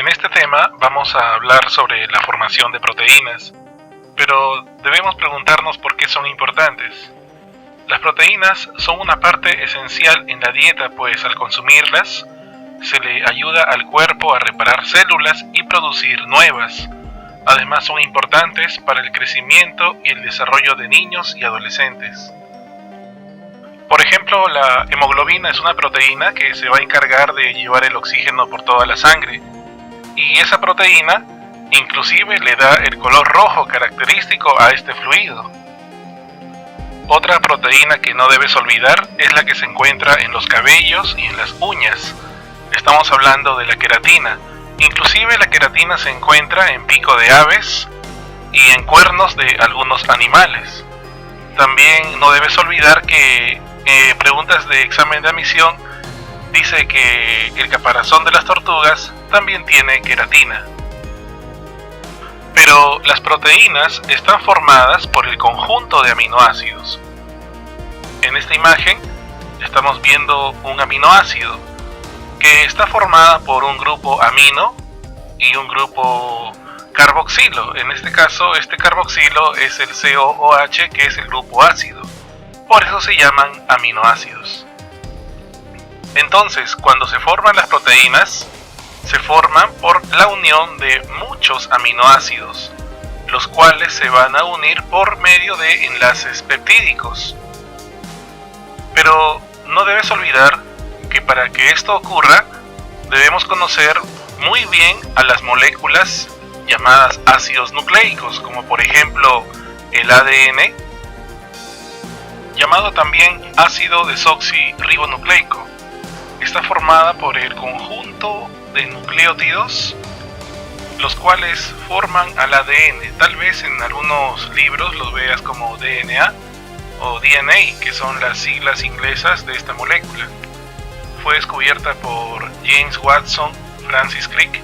En este tema vamos a hablar sobre la formación de proteínas, pero debemos preguntarnos por qué son importantes. Las proteínas son una parte esencial en la dieta, pues al consumirlas se le ayuda al cuerpo a reparar células y producir nuevas. Además son importantes para el crecimiento y el desarrollo de niños y adolescentes. Por ejemplo, la hemoglobina es una proteína que se va a encargar de llevar el oxígeno por toda la sangre. Y esa proteína inclusive le da el color rojo característico a este fluido. Otra proteína que no debes olvidar es la que se encuentra en los cabellos y en las uñas. Estamos hablando de la queratina. Inclusive la queratina se encuentra en pico de aves y en cuernos de algunos animales. También no debes olvidar que preguntas de examen de admisión dice que el caparazón de las tortugas también tiene queratina. Pero las proteínas están formadas por el conjunto de aminoácidos. En esta imagen estamos viendo un aminoácido que está formada por un grupo amino y un grupo carboxilo. En este caso, este carboxilo es el COOH, que es el grupo ácido. Por eso se llaman aminoácidos. Entonces, cuando se forman las proteínas, se forman por la unión de muchos aminoácidos, los cuales se van a unir por medio de enlaces peptídicos. Pero no debes olvidar que para que esto ocurra, debemos conocer muy bien a las moléculas llamadas ácidos nucleicos, como por ejemplo el ADN, llamado también ácido desoxirribonucleico. Está formada por el conjunto de nucleótidos, los cuales forman al ADN. Tal vez en algunos libros los veas como DNA o DNA, que son las siglas inglesas de esta molécula. Fue descubierta por James Watson, Francis Crick.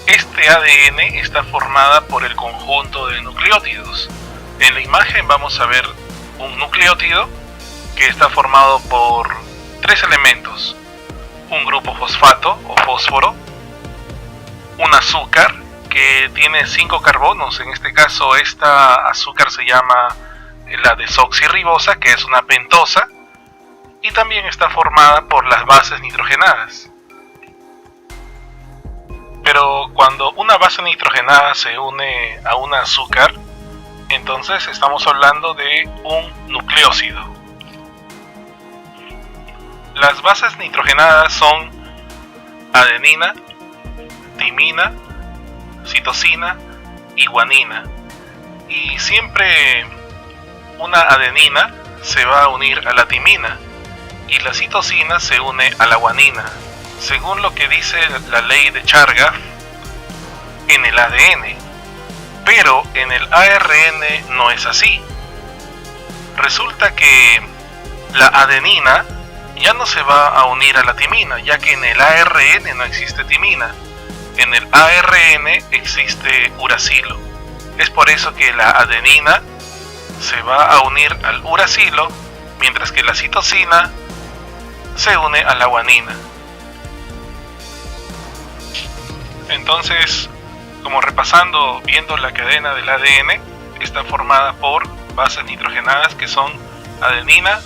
Este ADN está formada por el conjunto de nucleótidos. En la imagen vamos a ver un nucleótido que está formado por tres elementos: un grupo fosfato o fósforo, un azúcar que tiene 5 carbonos. En este caso esta azúcar se llama la desoxirribosa, que es una pentosa, y también está formada por las bases nitrogenadas. Pero cuando una base nitrogenada se une a un azúcar, entonces estamos hablando de un nucleócido. Las bases nitrogenadas son adenina, timina, citosina y guanina. Y siempre una adenina se va a unir a la timina y la citosina se une a la guanina, según lo que dice la ley de Chargaff en el ADN. Pero en el ARN no es así. Resulta que la adenina ya no se va a unir a la timina, ya que en el ARN no existe timina. En el ARN existe uracilo. Es por eso que la adenina se va a unir al uracilo, mientras que la citosina se une a la guanina. Entonces, como repasando, viendo la cadena del ADN, está formada por bases nitrogenadas que son adenina,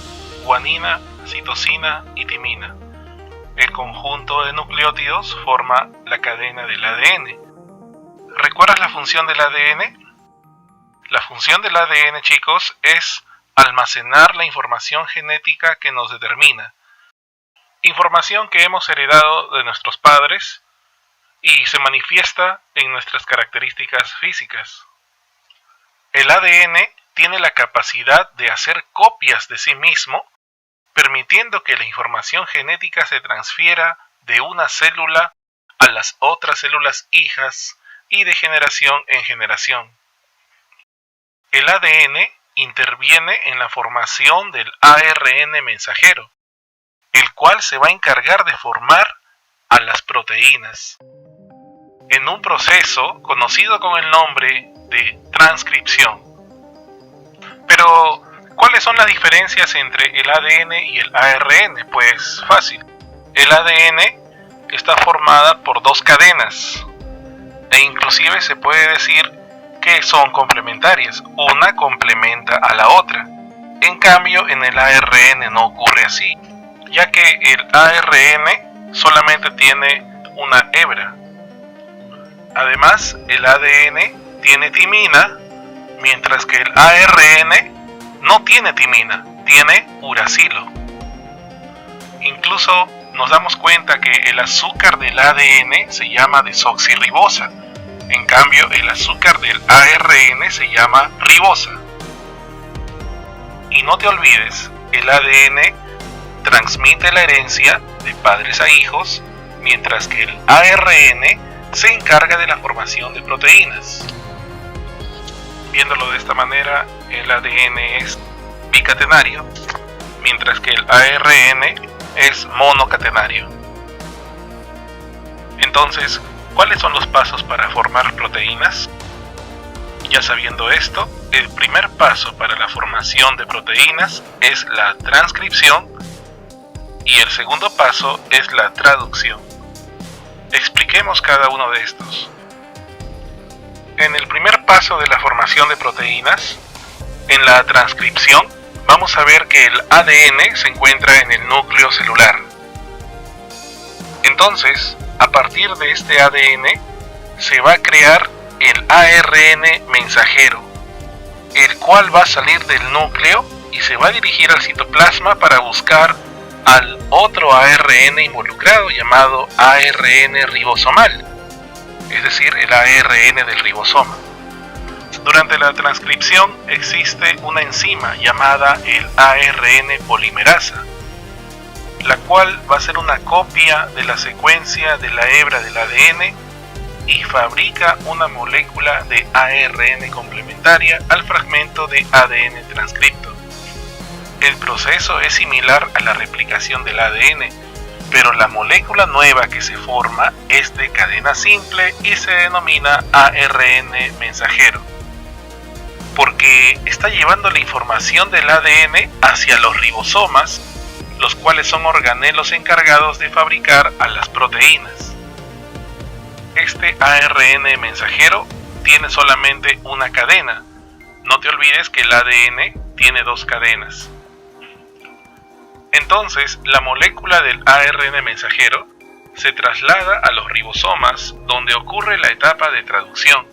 guanina, citosina y timina. El conjunto de nucleótidos forma la cadena del ADN. ¿Recuerdas la función del ADN? La función del ADN, chicos, es almacenar la información genética que nos determina. Información que hemos heredado de nuestros padres y se manifiesta en nuestras características físicas. El ADN tiene la capacidad de hacer copias de sí mismo, permitiendo que la información genética se transfiera de una célula a las otras células hijas y de generación en generación. El ADN interviene en la formación del ARN mensajero, el cual se va a encargar de formar a las proteínas, en un proceso conocido con el nombre de transcripción. Pero ¿Cuáles son las diferencias entre el ADN y el ARN? Pues fácil. El ADN está formada por dos cadenas e inclusive se puede decir que son complementarias. Una complementa a la otra. En cambio, en el ARN no ocurre así, ya que el ARN solamente tiene una hebra. Además, el ADN tiene timina, mientras que el ARN no tiene timina, tiene uracilo. Incluso nos damos cuenta que el azúcar del ADN se llama desoxirribosa, en cambio el azúcar del ARN se llama ribosa. Y no te olvides, el ADN transmite la herencia de padres a hijos, mientras que el ARN se encarga de la formación de proteínas. Viéndolo de esta manera, el ADN es bicatenario, mientras que el ARN es monocatenario. Entonces, ¿cuáles son los pasos para formar proteínas? Ya sabiendo esto, el primer paso para la formación de proteínas es la transcripción y el segundo paso es la traducción. Expliquemos cada uno de estos. En el primer paso de la formación de proteínas, en la transcripción, vamos a ver que el ADN se encuentra en el núcleo celular. Entonces, a partir de este ADN, se va a crear el ARN mensajero, el cual va a salir del núcleo y se va a dirigir al citoplasma para buscar al otro ARN involucrado llamado ARN ribosomal, es decir, el ARN del ribosoma. Durante la transcripción existe una enzima llamada el ARN polimerasa, la cual va a ser una copia de la secuencia de la hebra del ADN y fabrica una molécula de ARN complementaria al fragmento de ADN transcripto. El proceso es similar a la replicación del ADN, pero la molécula nueva que se forma es de cadena simple y se denomina ARN mensajero, porque está llevando la información del ADN hacia los ribosomas, los cuales son organelos encargados de fabricar a las proteínas. Este ARN mensajero tiene solamente una cadena. No te olvides que el ADN tiene dos cadenas. Entonces, la molécula del ARN mensajero se traslada a los ribosomas, donde ocurre la etapa de traducción.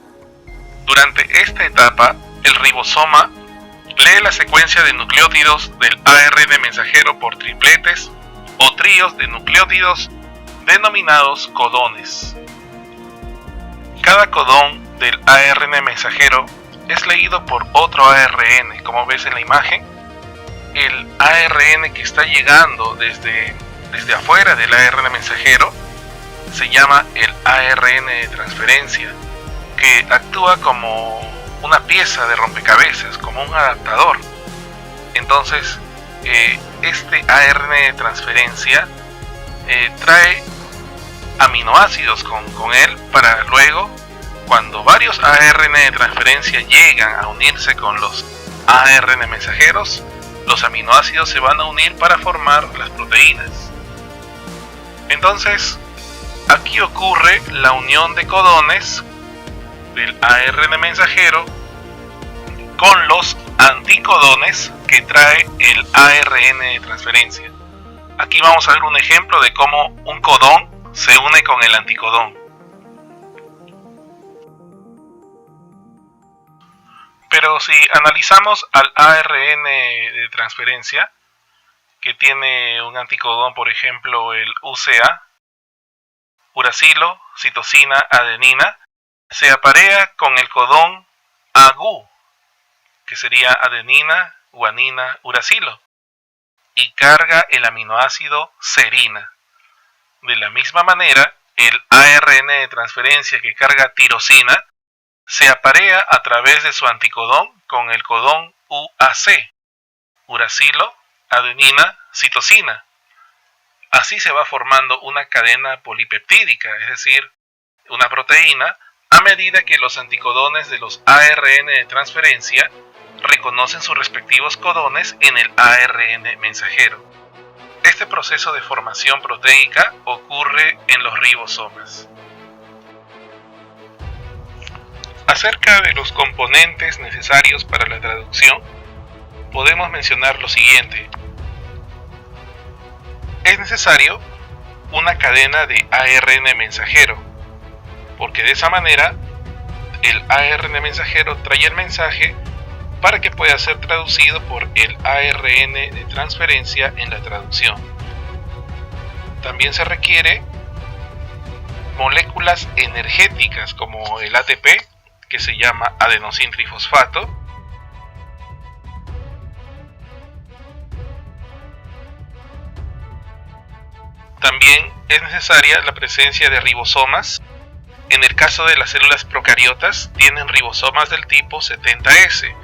Durante esta etapa, el ribosoma lee la secuencia de nucleótidos del ARN mensajero por tripletes o tríos de nucleótidos denominados codones. Cada codón del ARN mensajero es leído por otro ARN, como ves en la imagen. El ARN que está llegando desde afuera del ARN mensajero se llama el ARN de transferencia, que actúa como una pieza de rompecabezas, como un adaptador. Entonces, este ARN de transferencia trae aminoácidos con él para luego, cuando varios ARN de transferencia llegan a unirse con los ARN mensajeros, los aminoácidos se van a unir para formar las proteínas. Entonces, aquí ocurre la unión de codones del ARN mensajero con los anticodones que trae el ARN de transferencia. Aquí vamos a ver un ejemplo de cómo un codón se une con el anticodón. Pero si analizamos al ARN de transferencia, que tiene un anticodón, por ejemplo el UCA, uracilo, citosina, adenina, se aparea con el codón AGU, que sería adenina, guanina, uracilo, y carga el aminoácido serina. De la misma manera, el ARN de transferencia que carga tirosina se aparea a través de su anticodón con el codón UAC, uracilo, adenina, citosina. Así se va formando una cadena polipeptídica, es decir, una proteína, a medida que los anticodones de los ARN de transferencia reconocen sus respectivos codones en el ARN mensajero. Este proceso de formación proteica ocurre en los ribosomas. Acerca de los componentes necesarios para la traducción, podemos mencionar lo siguiente. Es necesario una cadena de ARN mensajero, porque de esa manera el ARN mensajero trae el mensaje para que pueda ser traducido por el ARN de transferencia en la traducción. También se requiere moléculas energéticas como el ATP, que se llama adenosintrifosfato, también es necesaria la presencia de ribosomas. En el caso de las células procariotas, tienen ribosomas del tipo 70S,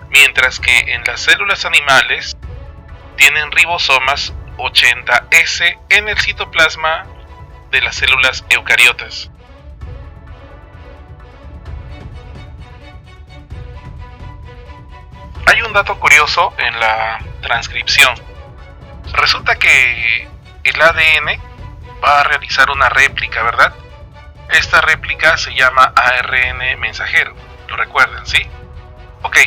mientras que en las células animales tienen ribosomas 80S en el citoplasma de las células eucariotas. Hay un dato curioso en la transcripción. Resulta que el ADN va a realizar una réplica, ¿verdad? Esta réplica se llama ARN mensajero, ¿lo recuerdan, sí? Ok,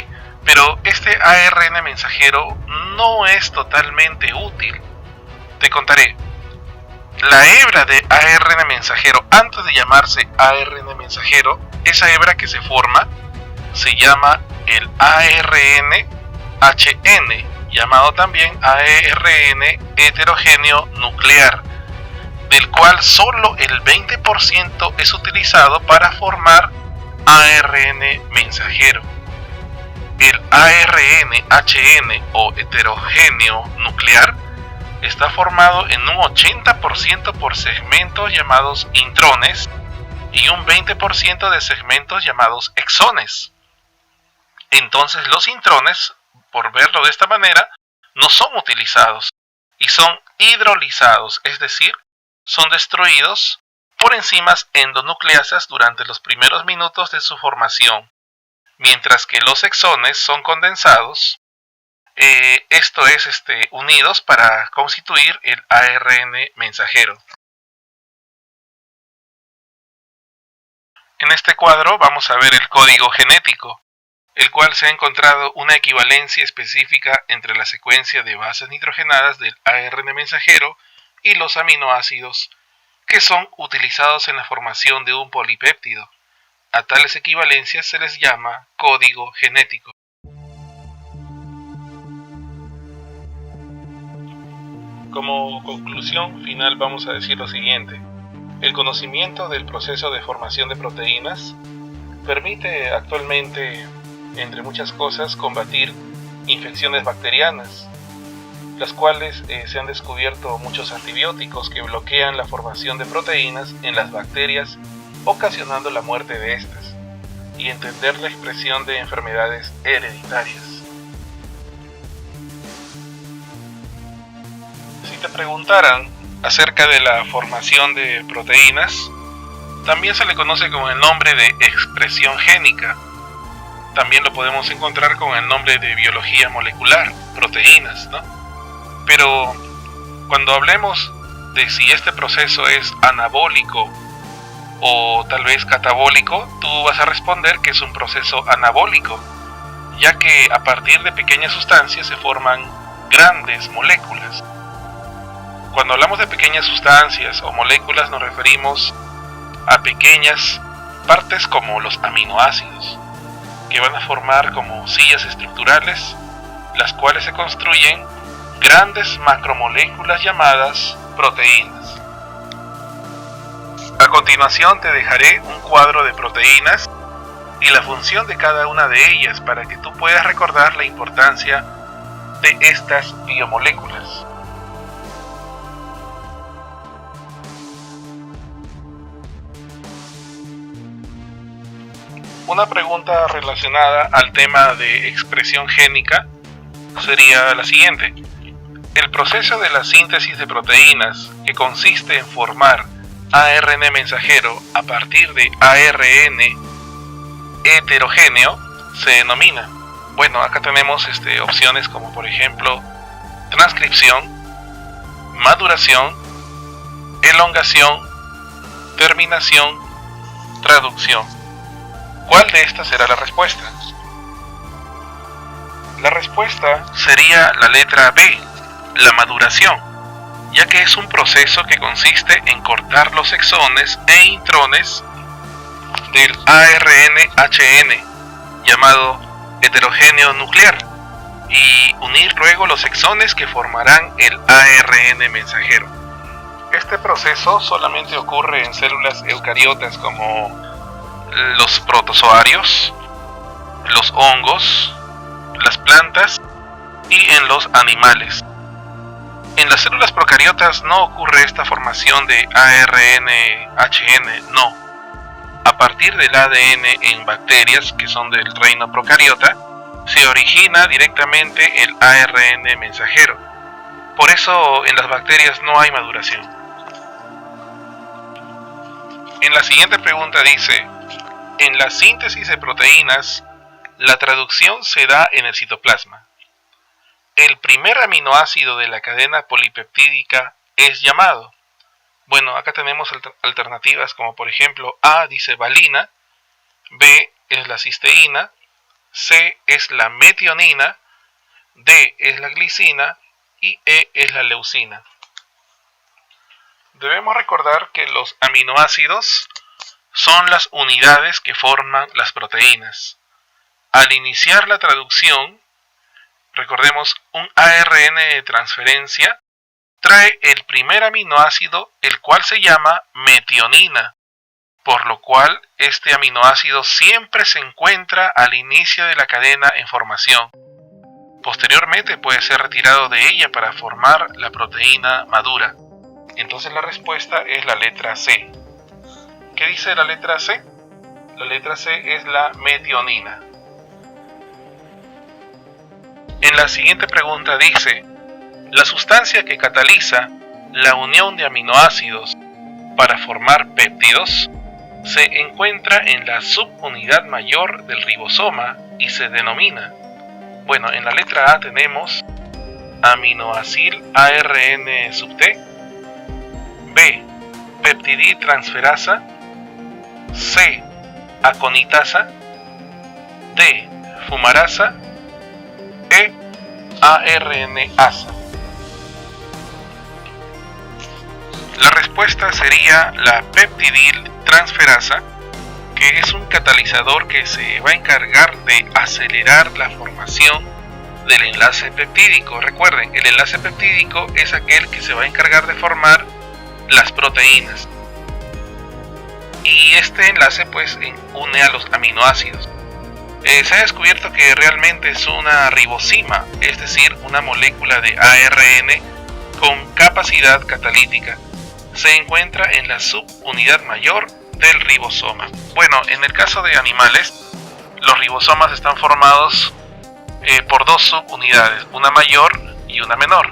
pero este ARN mensajero no es totalmente útil. Te contaré. La hebra de ARN mensajero, antes de llamarse ARN mensajero, esa hebra que se forma se llama el ARNHN, llamado también ARN heterogéneo nuclear, del cual solo el 20% es utilizado para formar ARN mensajero. El ARNHN o heterogéneo nuclear está formado en un 80% por segmentos llamados intrones y un 20% de segmentos llamados exones. Entonces los intrones, por verlo de esta manera, no son utilizados y son hidrolizados, es decir, son destruidos por enzimas endonucleasas durante los primeros minutos de su formación, mientras que los exones son condensados, unidos para constituir el ARN mensajero. En este cuadro vamos a ver el código genético, el cual se ha encontrado una equivalencia específica entre la secuencia de bases nitrogenadas del ARN mensajero y los aminoácidos que son utilizados en la formación de un polipéptido. A tales equivalencias se les llama código genético. Como conclusión final vamos a decir lo siguiente. El conocimiento del proceso de formación de proteínas permite actualmente, entre muchas cosas, combatir infecciones bacterianas, las cuales se han descubierto muchos antibióticos que bloquean la formación de proteínas en las bacterias, ocasionando la muerte de estas, y entender la expresión de enfermedades hereditarias. Si te preguntaran acerca de la formación de proteínas, también se le conoce con el nombre de expresión génica. También lo podemos encontrar con el nombre de biología molecular, proteínas, ¿no? Pero cuando hablemos de si este proceso es anabólico o tal vez catabólico, tú vas a responder que es un proceso anabólico, ya que a partir de pequeñas sustancias se forman grandes moléculas. Cuando hablamos de pequeñas sustancias o moléculas nos referimos a pequeñas partes como los aminoácidos, que van a formar como sillas estructurales, las cuales se construyen grandes macromoléculas llamadas proteínas. A continuación te dejaré un cuadro de proteínas y la función de cada una de ellas para que tú puedas recordar la importancia de estas biomoléculas. Una pregunta relacionada al tema de expresión génica sería la siguiente. El proceso de la síntesis de proteínas, que consiste en formar ARN mensajero a partir de ARN heterogéneo, se denomina Bueno, acá tenemos opciones como por ejemplo transcripción, maduración, elongación, terminación, traducción. ¿Cuál de estas será la respuesta? La respuesta sería la letra B, la maduración, ya que es un proceso que consiste en cortar los exones e intrones del ARN-HN, llamado heterogéneo nuclear, y unir luego los exones que formarán el ARN mensajero. Este proceso solamente ocurre en células eucariotas como los protozoarios, los hongos, las plantas y en los animales. En las células procariotas no ocurre esta formación de ARN-HN, no. A partir del ADN en bacterias, que son del reino procariota, se origina directamente el ARN mensajero. Por eso en las bacterias no hay maduración. En la siguiente pregunta dice: en la síntesis de proteínas, la traducción se da en el citoplasma. El primer aminoácido de la cadena polipeptídica es llamado. Bueno, acá tenemos alternativas como por ejemplo A dice valina, B es la cisteína, C es la metionina, D es la glicina y E es la leucina. Debemos recordar que los aminoácidos son las unidades que forman las proteínas. Al iniciar la traducción, recordemos, un ARN de transferencia trae el primer aminoácido, el cual se llama metionina, por lo cual este aminoácido siempre se encuentra al inicio de la cadena en formación. Posteriormente puede ser retirado de ella para formar la proteína madura. Entonces la respuesta es la letra C. ¿Qué dice la letra C? La letra C es la metionina. En la siguiente pregunta dice: la sustancia que cataliza la unión de aminoácidos para formar péptidos se encuentra en la subunidad mayor del ribosoma y se denomina, bueno, en la letra A tenemos aminoacil ARN sub T, B, peptidiltransferasa, C, aconitasa, D, fumarasa, E, ARNasa. La respuesta sería la peptidiltransferasa, que es un catalizador que se va a encargar de acelerar la formación del enlace peptídico. Recuerden, el enlace peptídico es aquel que se va a encargar de formar las proteínas. Y este enlace pues une a los aminoácidos. Se ha descubierto que realmente es una ribosima, es decir, una molécula de ARN con capacidad catalítica. Se encuentra en la subunidad mayor del ribosoma. Bueno, en el caso de animales, los ribosomas están formados por dos subunidades, una mayor y una menor.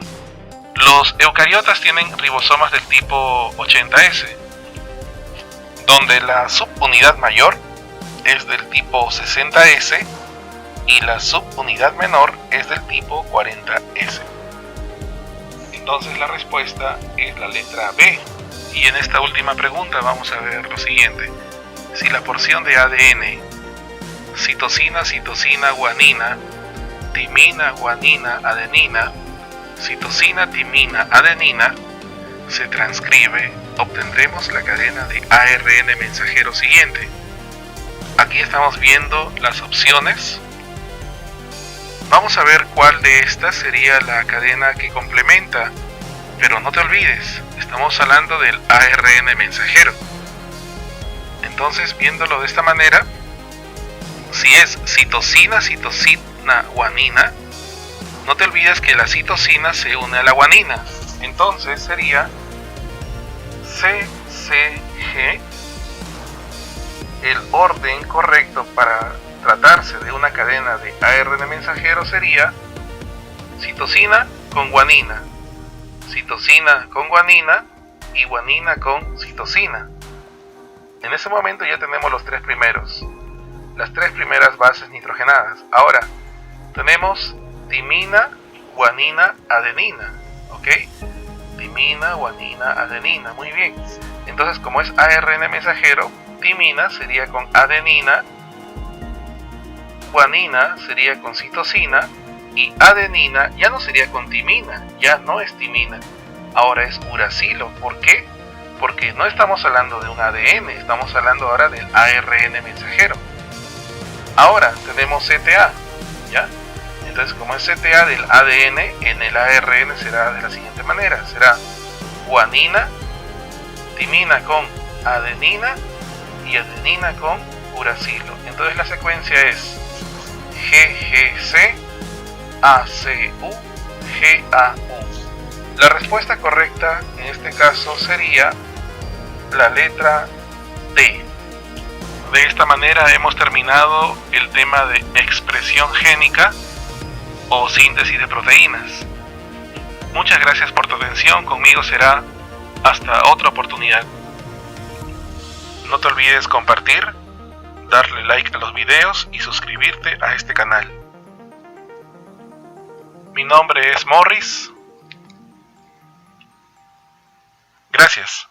Los eucariotas tienen ribosomas del tipo 80S, donde la subunidad mayor es del tipo 60S y la subunidad menor es del tipo 40S. Entonces la respuesta es la letra B. Y en esta última pregunta vamos a ver lo siguiente: si la porción de ADN citosina, citosina, guanina, timina, guanina, adenina, citosina, timina, adenina se transcribe, obtendremos la cadena de ARN mensajero siguiente. Aquí estamos viendo las opciones. Vamos a ver cuál de estas sería la cadena que complementa, pero no te olvides, estamos hablando del ARN mensajero. Entonces, viéndolo de esta manera, si es citosina, citosina, guanina, no te olvides que la citosina se une a la guanina. Entonces sería CCG. El orden correcto para tratarse de una cadena de ARN mensajero sería citosina con guanina, citosina con guanina y guanina con citosina. En ese momento ya tenemos los tres primeros, las tres primeras bases nitrogenadas. Ahora, tenemos timina, guanina, adenina, ¿ok? Timina, guanina, adenina, muy bien. Entonces, como es ARN mensajero, timina sería con adenina, guanina sería con citosina y adenina ya no sería con timina, ya no es timina, ahora es uracilo. ¿Por qué? Porque no estamos hablando de un ADN, estamos hablando ahora del ARN mensajero. Ahora tenemos CTA, ¿ya? Entonces, como es CTA del ADN, en el ARN será de la siguiente manera, será guanina, timina con adenina y adenina con uracilo. Entonces la secuencia es GGC, ACU, GAU. La respuesta correcta en este caso sería la letra D. De esta manera hemos terminado el tema de expresión génica o síntesis de proteínas. Muchas gracias por tu atención, conmigo será hasta otra oportunidad. No te olvides compartir, darle like a los videos y suscribirte a este canal. Mi nombre es Morris. Gracias.